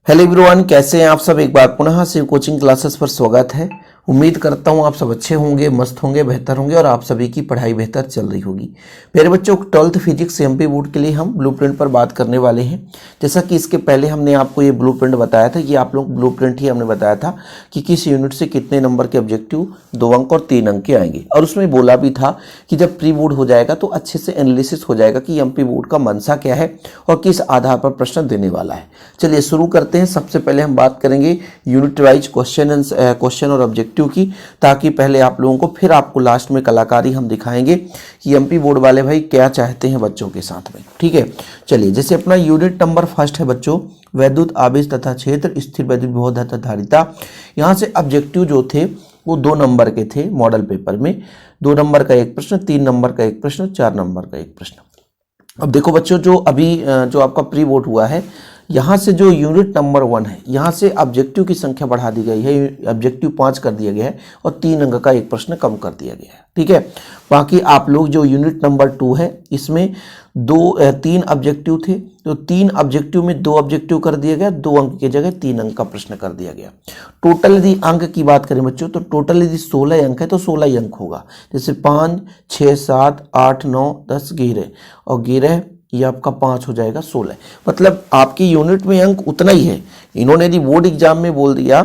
Hello everyone, कैसे हैं आप सब। एक बार पुनः शिव कोचिंग क्लासेस पर स्वागत है। उम्मीद करता हूं आप सब अच्छे होंगे, मस्त होंगे, बेहतर होंगे और आप सभी की पढ़ाई बेहतर चल रही होगी। मेरे बच्चों, 12th फिजिक्स एमपी बोर्ड के लिए हम ब्लूप्रिंट पर बात करने वाले हैं। जैसा कि इसके पहले हमने आपको ये ब्लूप्रिंट बताया था, ये आप लोग ब्लूप्रिंट ही हमने बताया था कि किस यूनिट से कितने नंबर के ऑब्जेक्टिव 2 अंक और 3 अंक के आएंगे। और उसमें बोला भी था कि जब प्री बोर्ड हो जाएगा तो अच्छे से एनालिसिस हो जाएगा कि एमपी बोर्ड का मंशा क्या है और किस आधार पर प्रश्न देने वाला है। चलिए शुरू करते हैं। सबसे पहले हम बात करेंगे यूनिट वाइज क्वेश्चन और ऑब्जेक्टिव की, ताकि पहले आप लोगों को, फिर आपको लास्ट में कलाकारी हम दिखाएंगे कि एमपी बोर्ड वाले भाई क्या चाहते हैं बच्चों के साथ में। ठीक है, चलिए। जैसे अपना यूनिट नंबर फर्स्ट है बच्चों, वैद्युत आवेश तथा क्षेत्र, स्थिर वैद्युत विभव तथा धारिता। यहाँ से ऑब्जेक्टिव जो थे वो 2 नंबर के थे मॉडल पेपर में। 2 नंबर का एक प्रश्न, 3 नंबर का एक प्रश्न, 4 नंबर का एक प्रश्न। अब देखो बच्चों, जो अभी जो आपका प्री बोर्ड हुआ है, यहाँ से जो यूनिट नंबर 1 है, यहाँ से ऑब्जेक्टिव की संख्या बढ़ा दी गई है। ऑब्जेक्टिव 5 कर दिया गया है और 3 अंक का एक प्रश्न कम कर दिया गया है। ठीक है, बाकी आप लोग जो यूनिट नंबर 2 है, इसमें 3 ऑब्जेक्टिव थे, तो 3 ऑब्जेक्टिव में 2 ऑब्जेक्टिव कर दिया गया, 2 अंक की जगह 3 अंक का प्रश्न कर दिया गया। टोटल यदि अंक की बात करें बच्चों, तो टोटल यदि 16 अंक है तो 16 ही अंक होगा। जैसे 5, 6, 7, 8, 9, 10 गिरह, और गिरह ये आपका 5 हो जाएगा 16। मतलब आपकी यूनिट में अंक उतना ही है। इन्होंने यदि बोर्ड एग्जाम में बोल दिया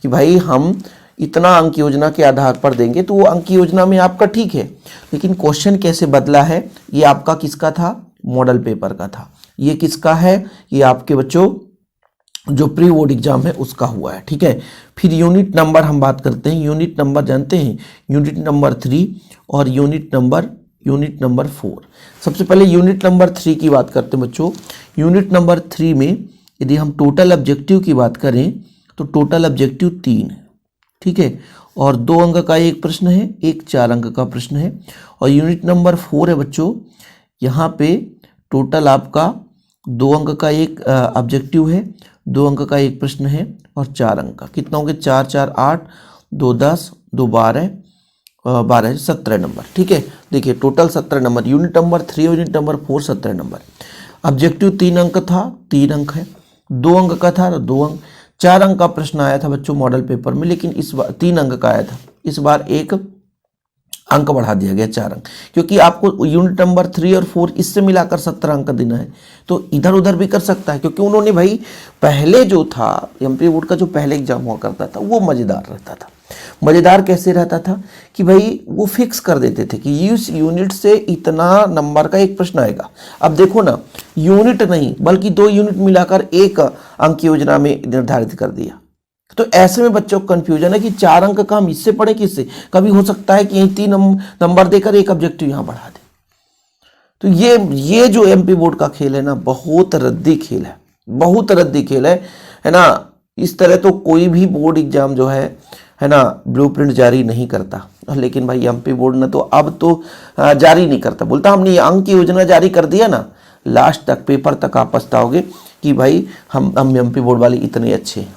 कि भाई हम इतना अंक योजना के आधार पर देंगे, तो वो अंक योजना में आपका ठीक है, लेकिन क्वेश्चन कैसे बदला है, ये आपका किसका था, मॉडल पेपर का था। ये किसका है, ये आपके बच्चों जो प्री बोर्ड एग्जाम है उसका हुआ है। ठीक है, फिर यूनिट नंबर हम बात करते हैं। यूनिट नंबर जानते हैं, यूनिट नंबर 3 और यूनिट नंबर 4। सबसे पहले यूनिट नंबर 3 की बात करते हैं बच्चों। यूनिट नंबर 3 में यदि हम टोटल ऑब्जेक्टिव की बात करें तो टोटल ऑब्जेक्टिव 3 है। ठीक है, और 2 अंक का एक प्रश्न है, एक 4 अंक का प्रश्न है। और यूनिट नंबर 4 है बच्चों, यहाँ पे टोटल आपका 2 अंक का एक ऑब्जेक्टिव है, 2 अंक का एक प्रश्न है और 4 अंक का। कितना होंगे, 4, 4, 8, 2, 10, 2, 12, 12, 17 नंबर। ठीक है, देखिए टोटल 17 नंबर। यूनिट नंबर 3 और यूनिट नंबर 4 17 नंबर। ऑब्जेक्टिव 3 अंक था, 3 अंक है। 2 अंक का था, 2 अंक। 4 अंक का प्रश्न आया था बच्चों मॉडल पेपर में, लेकिन इस बार 3 अंक का आया था। इस बार 1 अंक बढ़ा दिया गया, 4 अंक, क्योंकि आपको यूनिट नंबर 3 और 4 इससे मिलाकर 17 अंक देना है, तो इधर उधर भी कर सकता है। क्योंकि उन्होंने भाई पहले जो था एमपी बोर्ड का, जो पहले एग्जाम हुआ करता था, वो मज़ेदार रहता था। मज़ेदार कैसे रहता था कि भाई वो फिक्स कर देते थे कि इस यूनिट से इतना नंबर का एक प्रश्न आएगा। अब देखो ना, यूनिट नहीं बल्कि 2 यूनिट मिलाकर 1 अंक योजना में निर्धारित कर दिया। तो ऐसे में बच्चों को कंफ्यूजन है कि 4 अंक का हम इससे पढ़े किससे। कभी हो सकता है कि यही 3 नंबर देकर एक ऑब्जेक्टिव यहाँ बढ़ा दे। तो ये जो एमपी बोर्ड का खेल है ना, बहुत रद्दी खेल है, बहुत रद्दी खेल है ना। इस तरह तो कोई भी बोर्ड एग्जाम जो है ना, ब्लूप्रिंट जारी नहीं करता। लेकिन भाई एमपी बोर्ड ने तो अब तो जारी नहीं करता, बोलता हमने ये अंक की योजना जारी कर दिया ना, लास्ट तक पेपर तक आप पछताओगे कि भाई हम एमपी बोर्ड वाले इतने अच्छे हैं।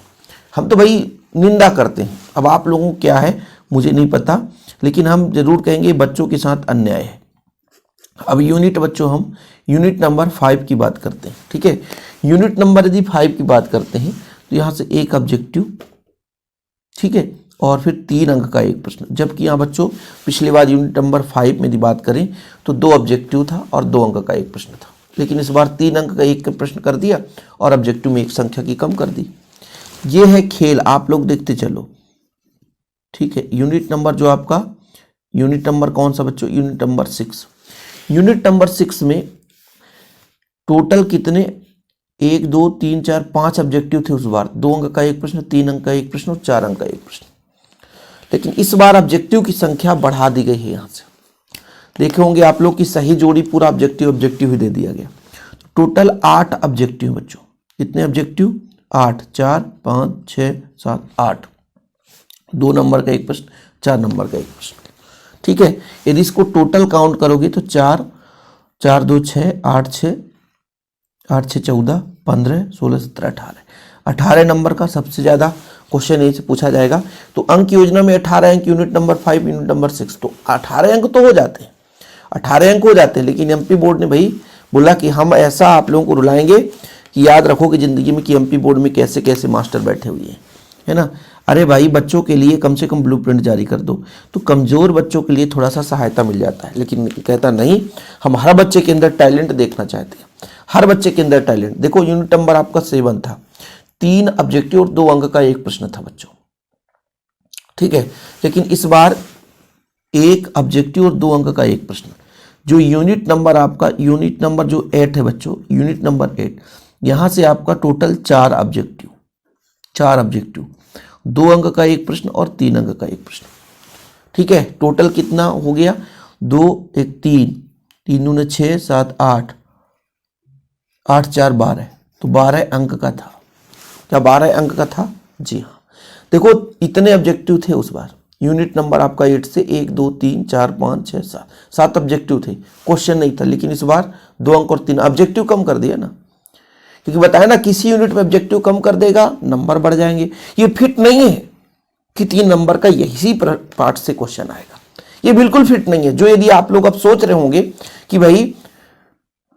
हम तो भाई निंदा करते हैं। अब आप लोगों को क्या है मुझे नहीं पता, लेकिन हम जरूर कहेंगे बच्चों के साथ अन्याय है। अब बच्चों हम यूनिट नंबर 5 की बात करते हैं। ठीक है, यूनिट नंबर यदि 5 की बात करते हैं तो यहाँ से एक ऑब्जेक्टिव, ठीक है, और फिर 3 अंक का एक प्रश्न। जबकि यहाँ बच्चों पिछली बार यूनिट नंबर 5 में यदि बात करें तो 2 ऑब्जेक्टिव था और 2 अंक का एक प्रश्न था, लेकिन इस बार 3 अंक का एक प्रश्न कर दिया और ऑब्जेक्टिव में एक संख्या की कम कर दी। ये है खेल, आप लोग देखते चलो। ठीक है, यूनिट नंबर जो आपका, यूनिट नंबर कौन सा बच्चों, यूनिट नंबर 6। यूनिट नंबर 6 में टोटल कितने, 1, 2, 3, 4, 5 ऑब्जेक्टिव थे उस बार। 2 अंक का एक प्रश्न, 3 अंक का एक प्रश्न और 4 अंक का एक प्रश्न। लेकिन इस बार ऑब्जेक्टिव की संख्या बढ़ा दी गई है। यहाँ से देखे होंगे आप लोग की सही जोड़ी पूरा ऑब्जेक्टिव ही दे दिया गया। टोटल 8 ऑब्जेक्टिव बच्चों। कितने ऑब्जेक्टिव, 8, 4, 5, 6, 7, 8। 2 नंबर का एक प्रश्न, 4 नंबर का एक प्रश्न। ठीक है, यदि इसको टोटल काउंट करोगे तो 4, 4, 2, 6, 8, 6, 8, 6, 14, 15, 16, 17, 18। 18 नंबर का सबसे ज़्यादा क्वेश्चन यही से पूछा जाएगा। तो अंक योजना में 18 अंक यूनिट नंबर 5, यूनिट नंबर 6, तो 18 अंक तो हो जाते हैं, 18 अंक हो जाते हैं। लेकिन एमपी बोर्ड ने भाई बोला कि हम ऐसा आप लोगों को रुलाएंगे कि याद रखोगे ज़िंदगी में कि एमपी बोर्ड में कैसे कैसे मास्टर बैठे हुए हैं, है ना। अरे भाई बच्चों के लिए कम से कम ब्लूप्रिंट जारी कर दो तो कमज़ोर बच्चों के लिए थोड़ा सा सहायता मिल जाता है। लेकिन कहता नहीं, हम हर बच्चे के अंदर टैलेंट देखना चाहते हैं, हर बच्चे के अंदर टैलेंट। देखो यूनिट नंबर आपका 7 था, 3 ऑब्जेक्टिव और 2 अंक का एक प्रश्न था बच्चों, ठीक है। लेकिन इस बार 1 ऑब्जेक्टिव और 2 अंक का एक प्रश्न। जो यूनिट नंबर आपका, यूनिट नंबर जो 8 है बच्चों, यूनिट नंबर 8, यहाँ से आपका टोटल 4 ऑब्जेक्टिव, 2 अंक का एक प्रश्न और 3 अंक का एक प्रश्न, ठीक है। टोटल कितना हो गया, 2 1 3, 3 दूने 6 7 8, 8 4 12, तो 12 अंक का था। क्या 12 अंक का था? जी हाँ। देखो इतने ऑब्जेक्टिव थे उस बार, यूनिट नंबर आपका 8 से 1 2 3 4 5 6 7 ऑब्जेक्टिव थे, क्वेश्चन नहीं था। लेकिन इस बार 2 अंक और 3 ऑब्जेक्टिव कम कर दिया ना, क्योंकि बताया ना किसी यूनिट में ऑब्जेक्टिव कम कर देगा नंबर बढ़ जाएंगे। ये फिट नहीं है कि 3 नंबर का यही पार्ट से क्वेश्चन आएगा, ये बिल्कुल फिट नहीं है। जो यदि आप लोग अब सोच रहे होंगे कि भाई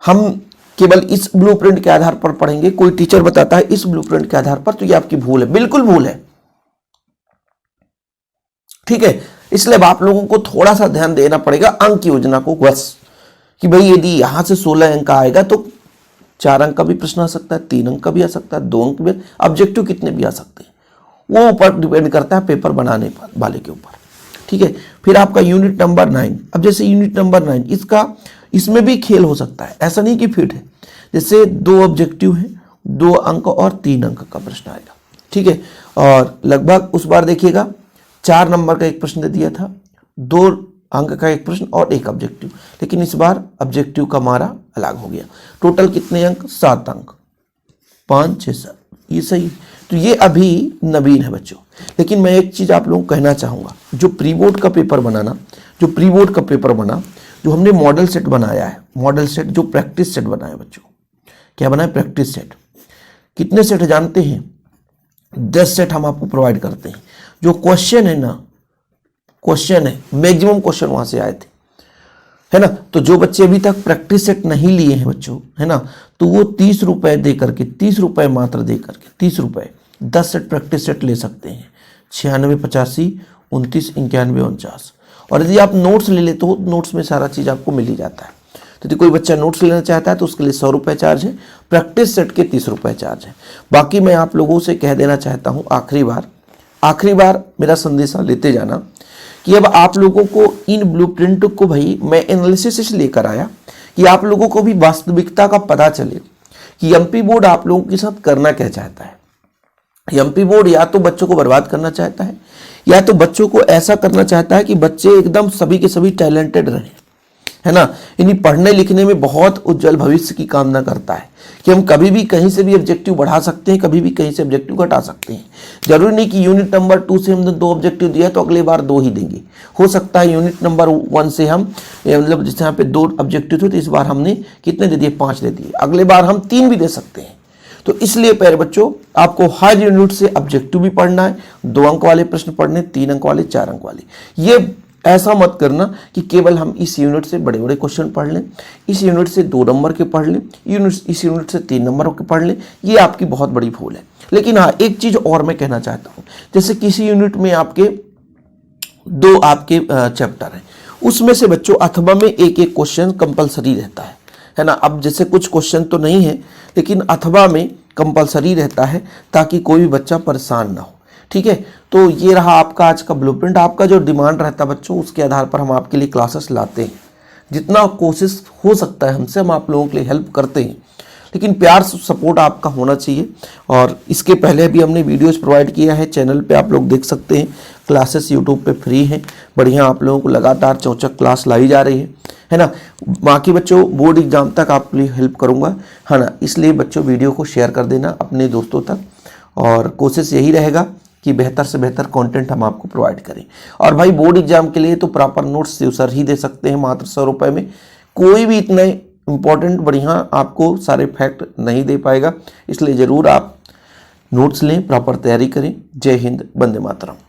हम केवल इस ब्लूप्रिंट के आधार पर पढ़ेंगे, कोई टीचर बताता है इस ब्लूप्रिंट के आधार पर, तो ये आपकी भूल है, बिल्कुल भूल है, ठीक है। इसलिए अब आप लोगों को थोड़ा सा ध्यान देना पड़ेगा अंक की योजना को, बस कि भाई यदि यहां से 16 अंक आएगा तो 4 अंक का भी प्रश्न आ सकता है, 3 अंक का भी आ सकता है, 2 अंक भी, ऑब्जेक्टिव कितने भी आ सकते हैं, वो ऊपर डिपेंड करता है पेपर बनाने वाले के ऊपर, ठीक है। फिर आपका यूनिट नंबर 9, अब जैसे यूनिट नंबर 9 इसमें भी खेल हो सकता है, ऐसा नहीं कि फिट है। जैसे 2 ऑब्जेक्टिव है, 2 अंक और 3 अंक का प्रश्न आएगा, ठीक है। और लगभग उस बार देखिएगा 4 नंबर का एक प्रश्न दे दिया था, 2 अंक का एक प्रश्न और 1 ऑब्जेक्टिव। लेकिन इस बार ऑब्जेक्टिव का मारा अलग हो गया। टोटल कितने अंक? 7 अंक, 5 6 7, ये सही। तो ये अभी नवीन है बच्चों। लेकिन मैं एक चीज आप लोगों को कहना चाहूंगा, जो प्री बोर्ड का पेपर बनाना, जो प्री बोर्ड का पेपर बना, जो हमने मॉडल सेट बनाया है, मॉडल सेट जो प्रैक्टिस सेट बनाया बच्चों, क्या बनाया? Practice set. कितने सेट जानते हैं? 10 सेट हम आपको प्रोवाइड करते हैं। जो क्वेश्चन है ना, क्वेश्चन है, मैक्सिमम क्वेश्चन वहां से आए थे, है ना। तो जो बच्चे अभी तक प्रैक्टिस सेट नहीं लिए हैं बच्चों, है ना, तो वो 30 रुपए दे करके, 30 रुपए मात्र दे करके, 30 रुपए 10 सेट प्रैक्टिस सेट ले सकते हैं। 96 85 29 91 49। और यदि आप नोट्स ले लेते हो तो नोट्स में सारा चीज आपको मिल ही जाता है। तो यदि कोई बच्चा नोट्स लेना चाहता है तो उसके लिए 100 रुपए चार्ज है, प्रैक्टिस सेट के 30 रुपए चार्ज है। बाकी मैं आप लोगों से कह देना चाहता हूँ, आखिरी बार मेरा संदेशा लेते जाना कि अब आप लोगों को इन ब्लूप्रिंट को भाई मैं एनालिसिस लेकर आया कि आप लोगों को भी वास्तविकता का पता चले कि एमपी बोर्ड आप लोगों के साथ करना क्या चाहता है। एमपी बोर्ड या तो बच्चों को बर्बाद करना चाहता है, या तो बच्चों को ऐसा करना चाहता है कि बच्चे एकदम सभी के सभी टैलेंटेड रहें, है ना। इन्हीं पढ़ने लिखने में बहुत उज्जवल भविष्य की कामना करता है कि हम कभी भी कहीं से भी ऑब्जेक्टिव बढ़ा सकते हैं, कभी भी कहीं से ऑब्जेक्टिव घटा सकते हैं। जरूरी नहीं कि यूनिट नंबर 2 से हमने 2 ऑब्जेक्टिव दिया तो अगले बार 2 ही देंगे। हो सकता है यूनिट नंबर 1 से हम मतलब जैसे यहाँ पे 2 ऑब्जेक्टिव थे तो इस बार हमने कितने दे दिए? 5 दे दिए। अगले बार हम 3 भी दे सकते हैं। तो इसलिए प्यारे बच्चों, आपको हर यूनिट से ऑब्जेक्टिव भी पढ़ना है, 2 अंक वाले प्रश्न पढ़ने, 3 अंक वाले, 4 अंक वाले। ये ऐसा मत करना कि केवल हम इस यूनिट से बड़े बड़े क्वेश्चन पढ़ लें, इस यूनिट से 2 नंबर के पढ़ लें, इस यूनिट से 3 नंबर के पढ़ लें, ये आपकी बहुत बड़ी भूल है। लेकिन हाँ, एक चीज और मैं कहना चाहता हूं, जैसे किसी यूनिट में आपके 2 आपके चैप्टर हैं, उसमें से बच्चों अथवा में एक क्वेश्चन कंपलसरी रहता है ना। अब जैसे कुछ क्वेश्चन तो नहीं है, लेकिन अथवा में कंपलसरी रहता है ताकि कोई भी बच्चा परेशान ना हो, ठीक है। तो ये रहा आपका आज का ब्लूप्रिंट। आपका जो डिमांड रहता है बच्चों, उसके आधार पर हम आपके लिए क्लासेस लाते हैं। जितना कोशिश हो सकता है हमसे, हम आप लोगों के लिए हेल्प करते हैं, लेकिन प्यार सपोर्ट आपका होना चाहिए। और इसके पहले भी हमने वीडियोस प्रोवाइड किया है, चैनल पे आप लोग देख सकते हैं। क्लासेस यूट्यूब पे फ्री हैं, बढ़िया आप लोगों को लगातार चौचक क्लास लाई जा रही है ना। बाकी बच्चों बोर्ड एग्जाम तक आपके लिए हेल्प करूँगा, है ना। इसलिए बच्चों वीडियो को शेयर कर देना अपने दोस्तों तक, और कोशिश यही रहेगा कि बेहतर से बेहतर कंटेंट हम आपको प्रोवाइड करें। और भाई बोर्ड एग्जाम के लिए तो प्रॉपर नोट्स सर ही दे सकते हैं मात्र 100 रुपये में। कोई भी इतने इंपॉर्टेंट बढ़िया आपको सारे फैक्ट नहीं दे पाएगा, इसलिए ज़रूर आप नोट्स लें, प्रॉपर तैयारी करें। जय हिंद, वंदे मातरम।